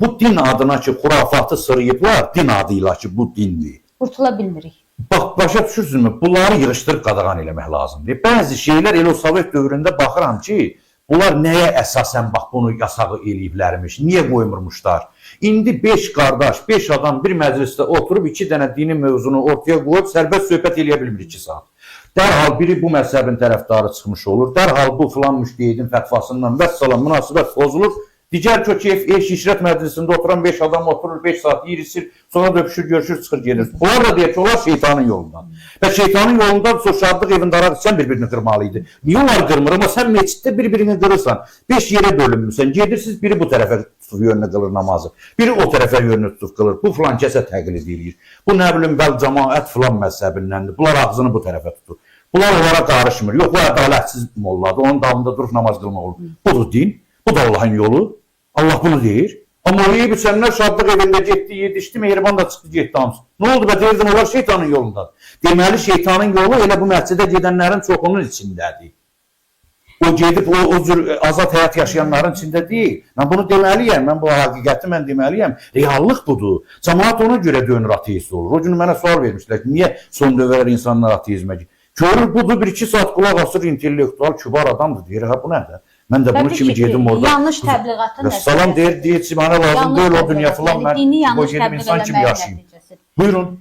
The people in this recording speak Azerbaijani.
bu din adına ki, xurafatı sırıyıblar, din adıyla ki, bu dindir. Qurtula bilmirik. Bax, başa düşürsünüzmü? Bunları yığışdırıb qadağan eləmək lazımdır. Bəzi şeylər elə o Sovet dövründə baxıram ki, bunlar nəyə əsasən bax bunu yasağı eləyiblərmiş, niyə qoymurmuşlar? İndi 5 qardaş, 5 adam bir məclisdə oturub 2 dənə dini mövzunu ortaya qoyub sərbəst söhbət eləyə bilmir 2 saat. Dərhal biri bu məzhəbin tərəfdarı çıxmış olur, dərhal bu filan müştehidin fətvasından vəssalam münasibət pozulur. Digər kökəf eş işrət məclisində oturan 5 adam oturur, 5 saat yiyir, sonra da öpüşür, görüşür, çıxır, gelir. Bunlar da deyir ki, onlar şeytanın yolundan. Və şeytanın yolundan şadlıq evində araq sən bir-birini qırmalıydı. Niyə onlar qırmır? Amma sən meçiddə bir-birini qırırsan. 5 yerə bölünmürsən. Gedirsiniz, biri bu tərəfə tutub yönünə qılır namazı. Biri o tərəfə yönünə tutub qılır. Bu filan kəsə təqlid edir. Bu nə bilim, bəl cəmaət filan məzhəbindəndir. Bunlar ağzını bu tərəfə tutur. Bunlar onlara qarışmır. Yox, bu ədalətsiz molladır. Onun dalında durub namaz qılmaq olur. Budur din. Bu da Allah'ın yolu. Allah bunu deyir. Amma oraya biçənlər şadlıq evində getdi, yedişdi, mehriban da çıxdı, getdi hamısı. Nə oldu? Bə deyirdim, onlar şeytanın yolundadır. Deməli, şeytanın yolu elə bu məscidə gedənlərin çoxunun içindədir. O gedib, o cür azad həyat yaşayanların içində deyil. Mən bunu deməliyəm, mən bu həqiqəti mən deməliyəm. Reallıq budur. Cəmaat ona görə dönür ateist olur. O gün mənə sual vermişlər ki, niyə son dövrlər insanlar ateizmə gedir? Görür, budur, 1-2 saat qulaq asır, intellektual, kübar adamdır, deyir, ha bu nədir? Mən də bunu kimi gedim orada. Yanlış təbliğatın Salam deyir ki, mənə lazım deyil o dünya filan, mən dini yanlış gedim insan kimi yaşayayım. Buyurun.